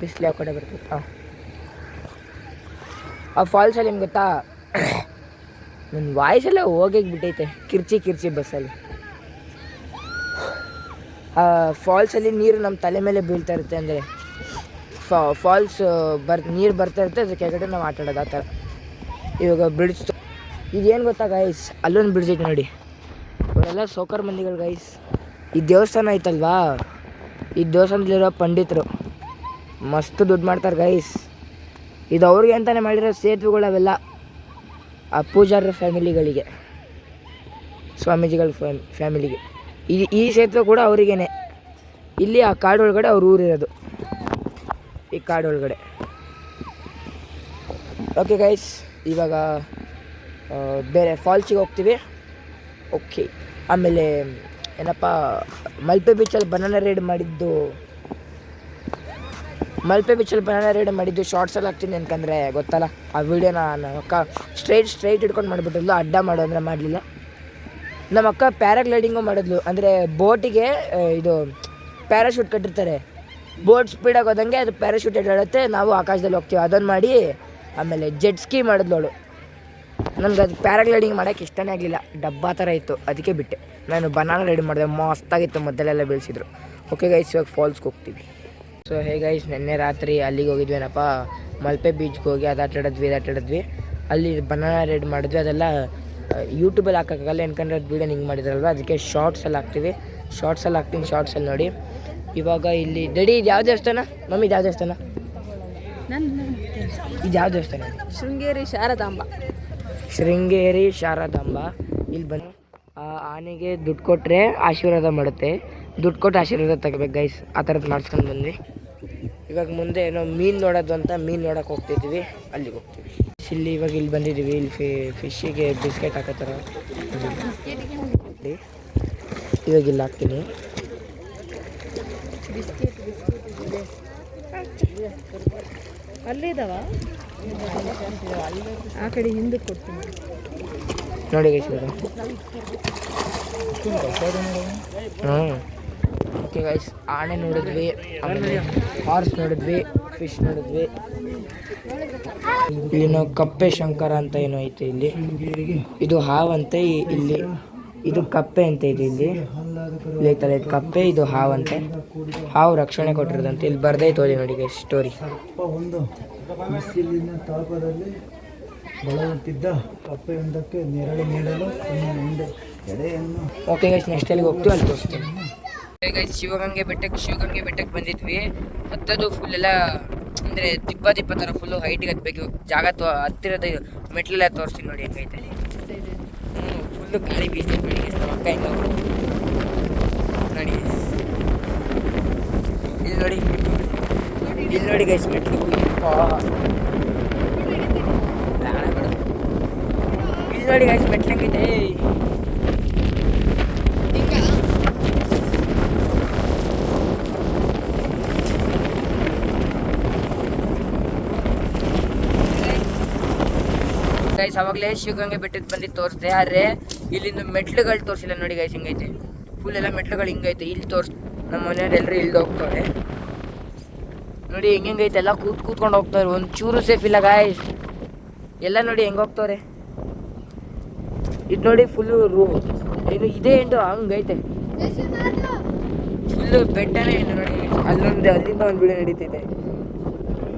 ಬಿಸಿಲು ಯಾವ ಕಡೆ ಬರ್ತದೆ. ಆ ಫಾಲ್ಸಲ್ಲಿ ಏನು ಗೊತ್ತಾ, ನನ್ನ ವಾಯ್ಸೆಲ್ಲ ಹೋಗಿಬಿಟ್ಟೈತೆ ಕಿರ್ಚಿ ಬಸ್ಸಲ್ಲಿ. ಆ ಫಾಲ್ಸಲ್ಲಿ ನೀರು ನಮ್ಮ ತಲೆ ಮೇಲೆ ಬೀಳ್ತಾ ಇರುತ್ತೆ, ಅಂದರೆ ಫಾಲ್ಸ್ ನೀರು ಬರ್ತಾ ಇರುತ್ತೆ, ಅದ್ರ ಕೆಳಗಡೆ ನಾವು ಆಟ ಆಡೋದು ಆ ಥರ. ಇವಾಗ ಬ್ರಿಡ್ಜ್ ಇದೇನು ಗೊತ್ತಾ ಗೈಸ್, ಅಲ್ಲೊಂದು ಬ್ರಿಡ್ಜ್ ಐತೆ ನೋಡಿ. ಇವರೆಲ್ಲ ಸೋಕರ್ ಮಂದಿಗಳು ಗೈಸ್. ಈ ದೇವಸ್ಥಾನ ಐತಲ್ವಾ, ಈ ದೇವಸ್ಥಾನದಲ್ಲಿರೋ ಪಂಡಿತರು ಮಸ್ತ್ ದುಡ್ಡು ಮಾಡ್ತಾರೆ ಗೈಸ್. ಇದು ಅವ್ರಿಗೆ ಅಂತಲೇ ಮಾಡಿರೋ ಸೇತುವೆಗಳು ಅವೆಲ್ಲ, ಆ ಪೂಜಾರ ಫ್ಯಾಮಿಲಿಗಳಿಗೆ, ಸ್ವಾಮೀಜಿಗಳ ಫ್ಯಾಮಿಲಿಗೆ. ಈ ಸೇತುವೆ ಕೂಡ ಅವರಿಗೇನೆ. ಇಲ್ಲಿ ಆ ಕಾಡು ಒಳಗಡೆ ಅವ್ರ ಊರಿರೋದು, ಈ ಕಾಡು ಒಳಗಡೆ. ಓಕೆ ಗೈಸ್, ಇವಾಗ ಬೇರೆ ಫಾಲ್ಸಿಗೆ ಹೋಗ್ತೀವಿ. ಓಕೆ, ಆಮೇಲೆ ಏನಪ್ಪ, ಮಲ್ಪೆ ಬೀಚಲ್ಲಿ ಬನಾನಾ ರೈಡ್ ಮಾಡಿದ್ದು ಶಾರ್ಟ್ಸಲ್ಲಿ ಹಾಕ್ತೀನಿ ಅನ್ಕಂದ್ರೆ ಗೊತ್ತಲ್ಲ. ಆ ವಿಡಿಯೋನ ನಮ್ಮ ಅಕ್ಕ ಸ್ಟ್ರೈಟ್ ಹಿಡ್ಕೊಂಡು ಮಾಡಿಬಿಟ್ಟಿದ್ಲು, ಅಡ್ಡ ಮಾಡು ಅಂದರೆ ಮಾಡಲಿಲ್ಲ. ನಮ್ಮ ಅಕ್ಕ ಪ್ಯಾರಾಗ್ಲೈಡಿಂಗು ಮಾಡಿದ್ಲು, ಅಂದರೆ ಬೋಟಿಗೆ ಇದು ಪ್ಯಾರಾಶೂಟ್ ಕಟ್ಟಿರ್ತಾರೆ, ಬೋಟ್ ಸ್ಪೀಡಾಗಿ ಹೋದಂಗೆ ಅದು ಪ್ಯಾರಾಶೂಟ್ ಹೇಳುತ್ತೆ, ನಾವು ಆಕಾಶದಲ್ಲಿ ಹೋಗ್ತೀವಿ. ಅದನ್ನು ಮಾಡಿ ಆಮೇಲೆ ಜೆಟ್ ಸ್ಕೀ ಮಾಡಿದ್ಲು ಅವಳು. ನನಗೆ ಅದು ಪ್ಯಾರಾಗ್ಲೈಡಿಂಗ್ ಮಾಡೋಕ್ಕೆ ಇಷ್ಟನೇ ಆಗಲಿಲ್ಲ, ಡಬ್ಬಾ ಥರ ಇತ್ತು, ಅದಕ್ಕೆ ಬಿಟ್ಟೆ. ನಾನು ಬನಾನಾ ರೈಡ್ ಮಾಡಿದೆ, ಮಸ್ತಾಗಿತ್ತು, ಮೊದಲೆಲ್ಲ ಬೆಳೆಸಿದ್ರು. ಓಕೆ ಗೈಸ್, ಇವಾಗ ಫಾಲ್ಸ್ಗೆ ಹೋಗ್ತೀವಿ. ಸೊ ಹೇ ಗೈಸ್, ನಿನ್ನೆ ರಾತ್ರಿ ಅಲ್ಲಿಗೆ ಹೋಗಿದ್ವೇನಪ್ಪ, ಮಲ್ಪೆ ಬೀಚ್ಗೆ ಹೋಗಿ ಅದು ಆಟ ಆಡಿದ್ವಿ. ಅಲ್ಲಿ ಬನಾನಾ ರೈಡ್ ಮಾಡಿದ್ವಿ. ಅದೆಲ್ಲ ಯೂಟ್ಯೂಬಲ್ಲಿ ಹಾಕೋಕ್ಕಾಗಲ್ಲ, ಯಾಕಂದರೆ ಅದು ವೀಡಿಯೋ ಹಿಂಗೆ ಮಾಡಿದ್ರಲ್ವ, ಅದಕ್ಕೆ ಶಾರ್ಟ್ಸಲ್ಲಿ ಹಾಕ್ತೀನಿ. ಶಾರ್ಟ್ಸಲ್ಲಿ ನೋಡಿ. ಇವಾಗ ಇಲ್ಲಿ ರೆಡಿ, ಇದು ಯಾವ ದೇವಸ್ಥಾನ ಮಮ್ಮಿ? ಇದು ಯಾವ ದೇವಸ್ಥಾನ? ಇದು ಯಾವ ದೇವಸ್ಥಾನ? ಶೃಂಗೇರಿ ಶಾರದಾಂಬ. ಇಲ್ಲಿ ಬನ್ನಿ, ಆ ಆನೆಗೆ ದುಡ್ಡು ಕೊಟ್ಟರೆ ಆಶೀರ್ವಾದ ಮಾಡುತ್ತೆ, ದುಡ್ಡು ಕೊಟ್ಟು ಆಶೀರ್ವಾದ ತಗೋಬೇಕು ಗೈಸ್. ಆ ಥರದ್ದು ಮಾಡಿಸ್ಕೊಂಡು ಬಂದ್ವಿ. ಇವಾಗ ಮುಂದೆ ಏನೋ ಮೀನು ನೋಡೋದು ಅಂತ ಮೀನು ನೋಡೋಕೆ ಹೋಗ್ತಿದ್ವಿ, ಅಲ್ಲಿಗೆ ಹೋಗ್ತೀವಿ. ಇವಾಗ ಇಲ್ಲಿ ಬಂದಿದ್ದೀವಿ. ಇಲ್ಲಿ ಫಿಶ್ಶಿಗೆ ಬಿಸ್ಕೆಟ್ ಹಾಕೋತಾರ, ಇವಾಗ ಇಲ್ಲಿ ಹಾಕ್ತೀನಿ. ಅಲ್ಲಿದ್ದಾವ, ಆ ಕಡೆ ಹಿಂದಕ್ಕೆ ಕೊಡ್ತೀನಿ ನೋಡಿ ಗೈಸ್. ಓಕೆ ಗೈಸ್, ಆನೆ ನೋಡಿದ್ವಿ, ಆಮೇಲೆ ಹಾರ್ಸ್ ನೋಡಿದ್ವಿ, ಫಿಶ್ ನೋಡಿದ್ವಿ. ಇಲ್ಲಿ ನಾವು ಕಪ್ಪೆ ಶಂಕರ ಅಂತ ಏನೋ ಐತೆ ಇಲ್ಲಿ. ಇದು ಹಾವಂತೆ, ಇಲ್ಲಿ ಇದು ಕಪ್ಪೆ ಅಂತ ಇದೆ. ಇಲ್ಲಿ ಐತಲ್ಲ, ಇದು ಕಪ್ಪೆ, ಇದು ಹಾವಂತೆ. ಹಾವು ರಕ್ಷಣೆ ಕೊಟ್ಟಿರೋದಂತೆ. ಇಲ್ಲಿ ಬರ್ದೈತೆ, ಓದಿ ನೋಡಿ ಗೈಸ್ ಸ್ಟೋರಿ. ಒಂದು ಬಿಸಿಲಿನ ತಾಪದಲ್ಲಿ ಬಳಲುತ್ತಿದ್ದ ಕಪ್ಪೆಯೊಂದಕ್ಕೆ ನೆರಳು ನೀಡಲು ತನ್ನ ಮುಂದೆ ಎಡೆಯನ್ನು. ಓಕೆ ಗೈಸ್, ನೆಕ್ಸ್ಟ್ ಎಲ್ಲಿಗೆ ಹೋಗ್ತೀವಿ ಅಲ್ಲಿ ತೋರಿಸ್ತೀನಿ. ಗೈಸ್, ಶಿವಗಂಗೆ ಬೆಟ್ಟಕ್ಕೆ ಬಂದಿದ್ವಿ. ಹತ್ತದು ಫುಲ್ ಎಲ್ಲ ಅಂದರೆ ದಿಬ್ಬ ಥರ ಫುಲ್ಲು ಹೈಟಿಗೆ ಹತ್ಬೇಕು. ಜಾಗ ಹತ್ತಿರದ ಮೆಟ್ಲೆಲ್ಲ ತೋರಿಸ್ತೀನಿ ನೋಡಿ ಹೆಂಗೈತೆ. ಫುಲ್ಲು ಗಾಳಿ ಬೀಸ್ತೈತೆ ಬೆಳಿಗ್ಗೆ. ನಮ್ಮ ಅಕ್ಕ ಹಿಂಗೆ ನೋಡಿ, ಇಲ್ಲಿ ನೋಡಿ ಗೈಸ್ ಮೆಟ್ಲು. ಇಲ್ಲಿ ನೋಡಿ ಗೈಸ್ ಮೆಟ್ಲು ಹೆಂಗೈತೆ. ಗೈಸ್, ಅವಾಗಲೇ ಶಿವಗಂಗೆ ಬೆಟ್ಟದ ಬಂದಿದ್ದು ತೋರಿಸ್ದೆ, ಆದರೆ ಇಲ್ಲಿಂದ ಮೆಟ್ಲುಗಳು ತೋರಿಸಿಲ್ಲ ನೋಡಿ ಗೈಸ್. ಹಿಂಗೈತೆ ಫುಲ್ ಎಲ್ಲ ಮೆಟ್ಲುಗಳು ಹಿಂಗೈತೆ. ಇಲ್ಲಿ ನಮ್ಮ ಮನೆಯವ್ರು ಎಲ್ಲರೂ ಇಲ್ದು ಹೋಗ್ತವ್ರೆ ನೋಡಿ. ಹೆಂಗೈತೆ ಎಲ್ಲ ಕೂತ್ಕೊಂಡು ಹೋಗ್ತವ್ರೆ, ಒಂದು ಚೂರು ಸೇಫ್ ಇಲ್ಲ ಗಾಯ್ಸ್. ಎಲ್ಲ ನೋಡಿ ಹೆಂಗೆ ಹೋಗ್ತವ್ರೆ. ಇದು ನೋಡಿ ಫುಲ್ಲು ಏನು ಇದೇ ಎಂಡು ಹಂಗೈತೆ, ಫುಲ್ಲು ಬೆಟ್ಟನೇ ಏನು ನೋಡಿ. ಅಲ್ಲಿಂದ ಒಂದು ವಿಡಿಯೋ ನಡೀತೈತೆ,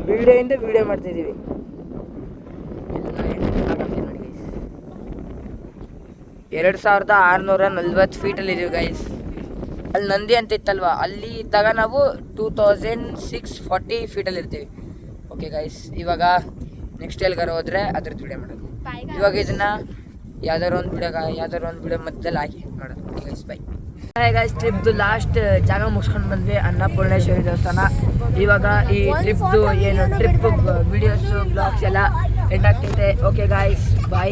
ವಿಡಿಯೋ ಮಾಡ್ತಾಯಿದ್ದೀವಿ. 2640 ಫೀಟಲ್ಲಿದ್ದೀವಿ ಗೈಸ್. ಅಲ್ಲಿ ನಂದಿ ಅಂತ ಇತ್ತಲ್ವ, ಅಲ್ಲಿ ಇದ್ದಾಗ ನಾವು 2640 ಫೀಟಲ್ಲಿರ್ತೀವಿ. ಓಕೆ ಗೈಸ್, ಇವಾಗ ನೆಕ್ಸ್ಟ್ ಎಲ್ಲಿಗಾರ ಹೋದರೆ ಅದ್ರದ್ದು ವಿಡಿಯೋ ಮಾಡೋದು. ಇವಾಗ ಇದನ್ನು ಯಾವ್ದಾರು ಒಂದು ವಿಡಿಯೋ ಮಧ್ಯದಲ್ಲಿ ಹಾಕಿ ಮಾಡೋದು. Okay guys, bye. ಗೈಸ್, ಟ್ರಿಪ್ದು ಲಾಸ್ಟ್ ಜಾಗ ಮುಗಿಸ್ಕೊಂಡು ಬಂದ್ವಿ, ಅನ್ನಪೂರ್ಣೇಶ್ವರಿ ದೇವಸ್ಥಾನ. ಇವಾಗ ಈ ಟ್ರಿಪ್ದು ಏನು ವಿಡಿಯೋಸು ಬ್ಲಾಗ್ಸ್ ಎಲ್ಲ ಎಂಡ್ ಆಗ್ತೈತೆ. ಓಕೆ ಗೈಸ್, ಬಾಯ್.